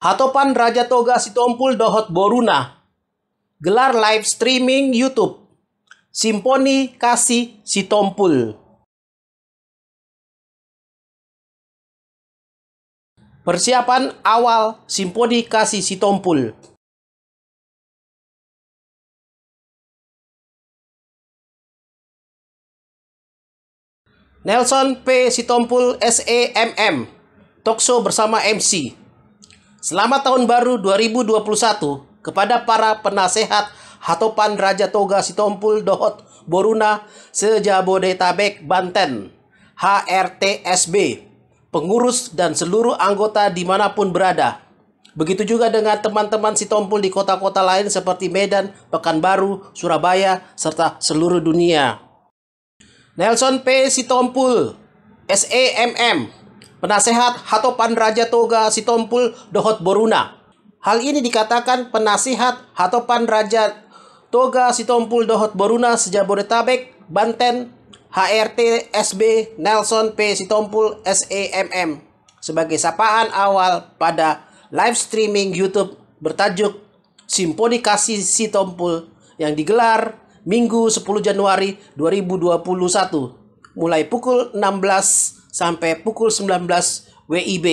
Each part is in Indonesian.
Hatopan Raja Toga Sitompul Dohot Boruna. Gelar live streaming YouTube. Simponi Kasih Sitompul. Persiapan awal Simponi Kasih Sitompul. Nelson P. Sitompul SEMM. Talkshow bersama MC. Selamat Tahun Baru 2021 kepada para penasehat Hatopan Raja Toga Sitompul Dohot Boruna se-Jabodetabek Banten, HRTSB, pengurus dan seluruh anggota dimanapun berada. Begitu juga dengan teman-teman Sitompul di kota-kota lain seperti Medan, Pekanbaru, Surabaya, serta seluruh dunia. Nelson P. Sitompul SEMM, penasehat Hatopan Raja Toga Sitompul Dohot Boruna. Hal ini dikatakan penasihat Hatopan Raja Toga Sitompul Dohot Boruna se-Jabodetabek Banten, HRTSB Nelson P. Sitompul SEMM sebagai sapaan awal pada live streaming YouTube bertajuk Simponi Kasih Sitompul yang digelar Minggu 10 Januari 2021 mulai pukul 16 sampai pukul 19 WIB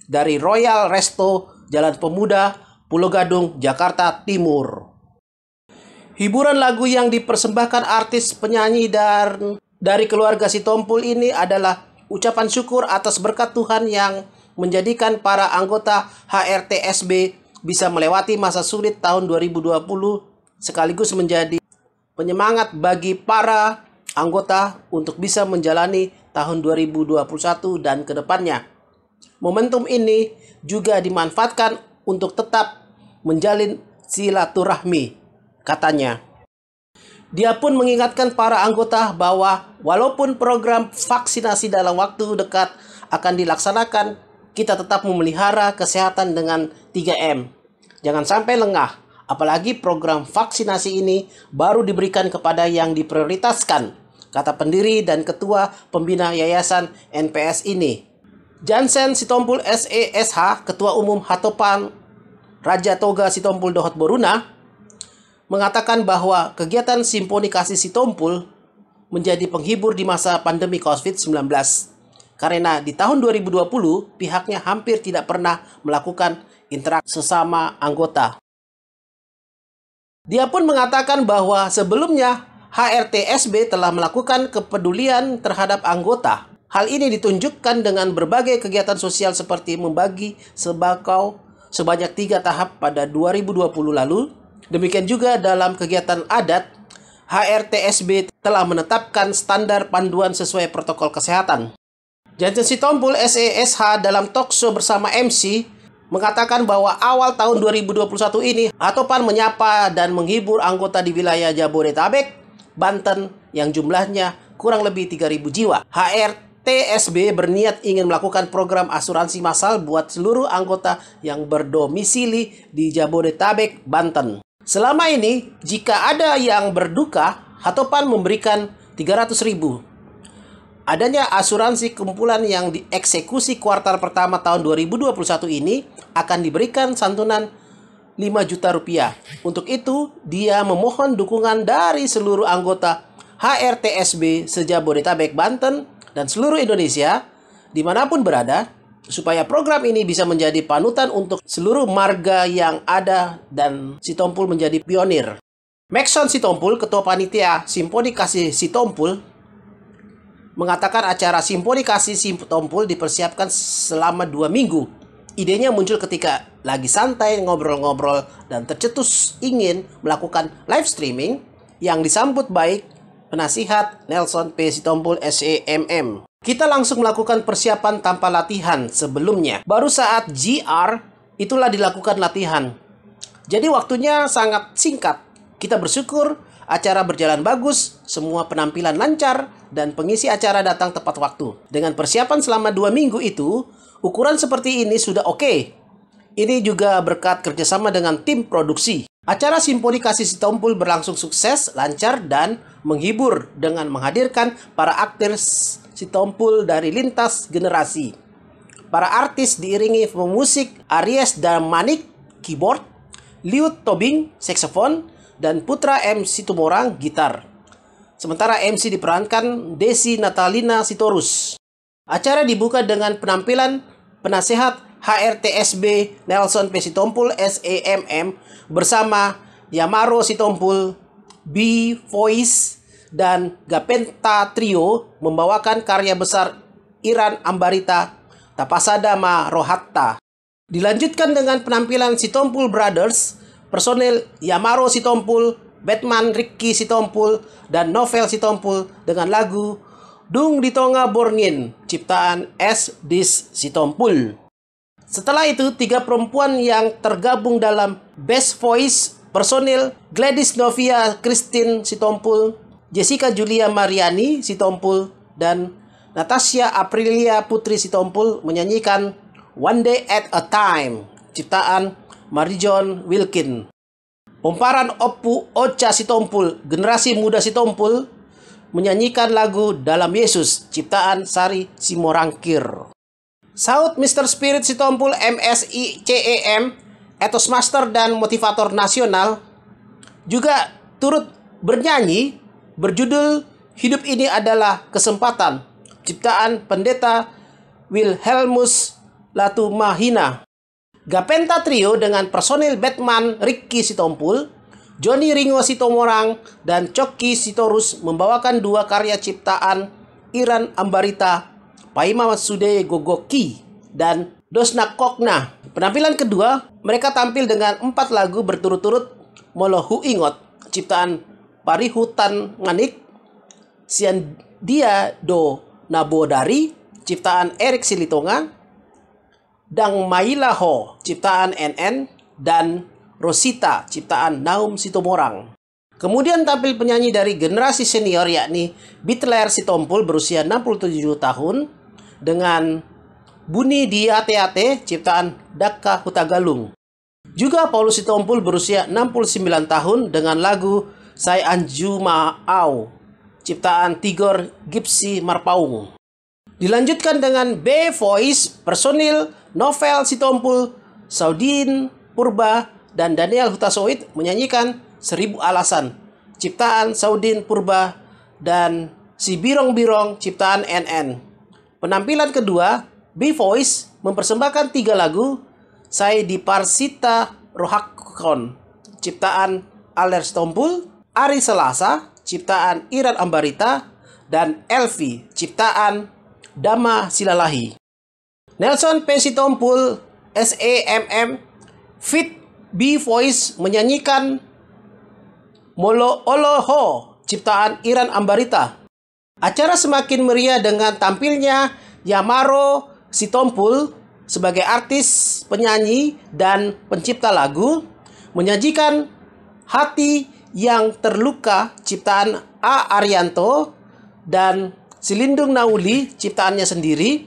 dari Royal Resto Jalan Pemuda, Pulau Gadung, Jakarta Timur. Hiburan lagu yang dipersembahkan artis penyanyi dan dari keluarga Sitompul ini adalah ucapan syukur atas berkat Tuhan yang menjadikan para anggota HRTSB bisa melewati masa sulit tahun 2020 sekaligus menjadi penyemangat bagi para anggota untuk bisa menjalani tahun 2021 dan kedepannya. Momentum ini juga dimanfaatkan untuk tetap menjalin silaturahmi, katanya. Dia pun mengingatkan para anggota bahwa walaupun program vaksinasi dalam waktu dekat akan dilaksanakan, kita tetap memelihara kesehatan dengan 3M. Jangan sampai lengah, apalagi program vaksinasi ini baru diberikan kepada yang diprioritaskan, kata pendiri dan ketua pembina Yayasan NPS ini. Jansen Sitompul SESH, Ketua Umum Hatopan Raja Toga Sitompul Dohot Boruna, mengatakan bahwa kegiatan Simponi Kasih Sitompul menjadi penghibur di masa pandemi COVID-19. Karena di tahun 2020 pihaknya hampir tidak pernah melakukan interaksi sesama anggota. Dia pun mengatakan bahwa sebelumnya HRTSB telah melakukan kepedulian terhadap anggota. Hal ini ditunjukkan dengan berbagai kegiatan sosial seperti membagi sembako sebanyak 3 tahap pada 2020 lalu. Demikian juga dalam kegiatan adat, HRTSB telah menetapkan standar panduan sesuai protokol kesehatan. Jansen Sitompul SESH dalam talkshow bersama MC mengatakan bahwa awal tahun 2021 ini Hatopan menyapa dan menghibur anggota di wilayah Jabodetabek, Banten yang jumlahnya kurang lebih 3.000 jiwa. HRTSB berniat ingin melakukan program asuransi massal buat seluruh anggota yang berdomisili di Jabodetabek, Banten. Selama ini, jika ada yang berduka, Hatopan memberikan 300.000. Adanya asuransi kumpulan yang dieksekusi kuartal pertama tahun 2021 ini akan diberikan santunan 5 juta rupiah. Untuk itu, dia memohon dukungan dari seluruh anggota HRTSB se-Jabodetabek Banten dan seluruh Indonesia dimanapun berada, supaya program ini bisa menjadi panutan untuk seluruh marga yang ada dan Sitompul menjadi pionir. Maxson Sitompul, Ketua Panitia Simponi Kasih Sitompul, mengatakan acara Simponi Kasih Sitompul dipersiapkan selama 2 minggu. Idenya muncul ketika lagi santai ngobrol-ngobrol dan tercetus ingin melakukan live streaming yang disambut baik penasihat Nelson P. Sitompul SEMM. Kita langsung melakukan persiapan tanpa latihan sebelumnya. Baru saat GR itulah dilakukan latihan. Jadi waktunya sangat singkat. Kita bersyukur acara berjalan bagus, semua penampilan lancar, dan pengisi acara datang tepat waktu. Dengan persiapan selama 2 minggu itu, ukuran seperti ini sudah oke. Ini juga berkat kerjasama dengan tim produksi. Acara Simponi Kasih Sitompul berlangsung sukses, lancar, dan menghibur dengan menghadirkan para aktor Sitompul dari lintas generasi. Para artis diiringi pemusik Aries Damanik, keyboard, Liu Tobing, saxophone, dan Putra M. Situmorang, gitar. Sementara MC diperankan Desi Natalina Sitorus. Acara dibuka dengan penampilan penasehat HRTSB Nelson P. Sitompul SEMM bersama Yamaro Sitompul, B Voice, dan Gapenta Trio membawakan karya besar Iran Ambarita Tapasada Ma Rohatta. Dilanjutkan dengan penampilan Sitompul Brothers, personil Yamaro Sitompul, Batman Ricky Sitompul, dan Novel Sitompul dengan lagu Dung di Tonga Borngin, ciptaan S. Dis Sitompul. Setelah itu, 3 perempuan yang tergabung dalam Best Voice, personil Gladys Novia Christine Sitompul, Jessica Julia Mariani Sitompul, dan Natasha Aprilia Putri Sitompul menyanyikan One Day at a Time, ciptaan Marijon Wilkin. Pomparan Oppu Ocha Sitompul, generasi muda Sitompul, menyanyikan lagu Dalam Yesus, ciptaan Sari Simorangkir. Saut Mr. Spirit Sitompul MSI CEM, Ethos Master dan Motivator Nasional, juga turut bernyanyi berjudul Hidup Ini Adalah Kesempatan, ciptaan Pendeta Wilhelmus Latumahina. Gapenta Trio dengan personil Batman Ricky Sitompul, Johnny Ringo Sitomorang, dan Coki Sitorus membawakan 2 karya ciptaan Iran Ambarita, Paima Matsude Gogoki, dan Dosna Kokna. Penampilan kedua, mereka tampil dengan 4 lagu berturut-turut Molohu Ingot, ciptaan Parihutan Nganik, Siandia Do Nabodari, ciptaan Erik Silitonga, Dang Mailaho, ciptaan NN, dan Rosita, ciptaan Naum Sitomorang. Kemudian tampil penyanyi dari generasi senior yakni Bitler Sitompul berusia 67 tahun dengan Buni Diate-ate, ciptaan Daka Hutagalung. Juga Paulus Sitompul berusia 69 tahun dengan lagu Sai Anju Maau, ciptaan Tigor Gipsy Marpaung. Dilanjutkan dengan B Voice, personil Novel Sitompul, Saudin Purba, dan Daniel Hutasoid menyanyikan 1000 Alasan, ciptaan Saudin Purba, dan Si Birong-Birong, ciptaan NN. Penampilan kedua, B Voice mempersembahkan 3 lagu, Sai di Parsita Rohakon, ciptaan Aler Sitompul, Ari Selasa, ciptaan Iran Ambarita, dan Elvi, ciptaan Dama Silalahi. Nelson P. Sitompul SEMM Fit B Voice menyanyikan Molo Oloho, ciptaan Iran Ambarita. Acara semakin meriah dengan tampilnya Yamaro Sitompul sebagai artis, penyanyi, dan pencipta lagu, menyajikan Hati Yang Terluka, ciptaan A. Arianto, dan Silindung Nauli, ciptaannya sendiri.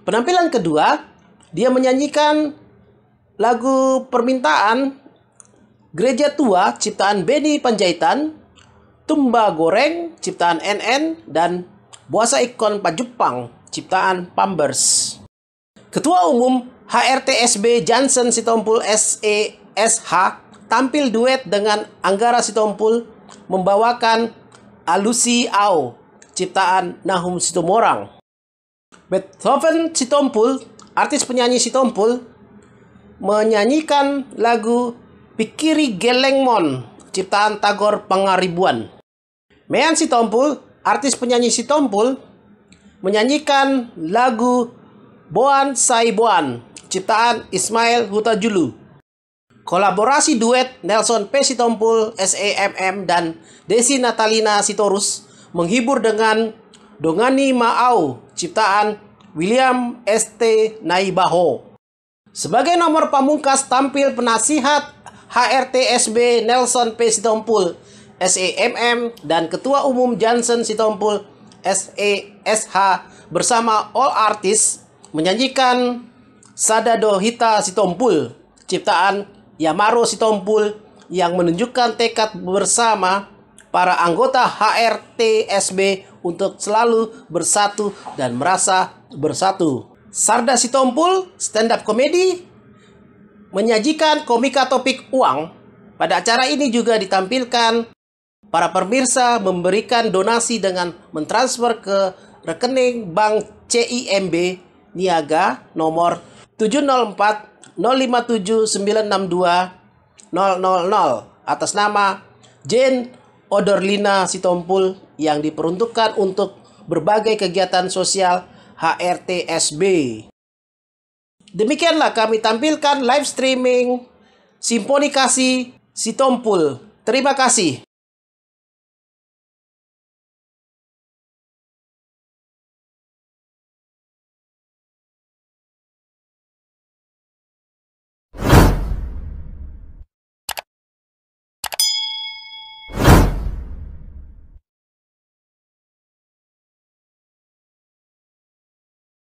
Penampilan kedua, dia menyanyikan lagu Permintaan Gereja Tua, ciptaan Benny Panjaitan, Tumba Goreng, ciptaan NN, dan Buasa Ikon Pajupang, ciptaan Pambers. Ketua Umum HRTSB Johnson Sitompul SESH tampil duet dengan Anggara Sitompul membawakan Alusi Au, ciptaan Nahum Sitomorang. Beethoven Sitompul, artis penyanyi Sitompul, menyanyikan lagu Pikiri Gelengmon, ciptaan Tagor Pangaribuan. Mean Sitompul, artis penyanyi Sitompul, menyanyikan lagu Boan Sai Boan, ciptaan Ismail Hutajulu. Kolaborasi duet Nelson P. Sitompul SEMM dan Desi Natalina Sitorus menghibur dengan Dongani Maau, ciptaan William ST Naibaho. Sebagai nomor pamungkas tampil penasihat HRTSB Nelson P. Sitompul SEMM dan Ketua Umum Johnson Sitompul SESH bersama All Artists menyanyikan Sadado Hita Sitompul, ciptaan Yamaro Sitompul, yang menunjukkan tekad bersama para anggota HRTSB untuk selalu bersatu dan merasa bersatu. Sarda Sitompul stand up comedy menyajikan komika topik uang. Pada acara ini juga ditampilkan para pemirsa memberikan donasi dengan mentransfer ke rekening Bank CIMB Niaga nomor 704-057-962-000 atas nama Jane Odorlina Sitompul yang diperuntukkan untuk berbagai kegiatan sosial HRTSB. Demikianlah kami tampilkan live streaming Simponi Kasih Sitompul. Terima kasih.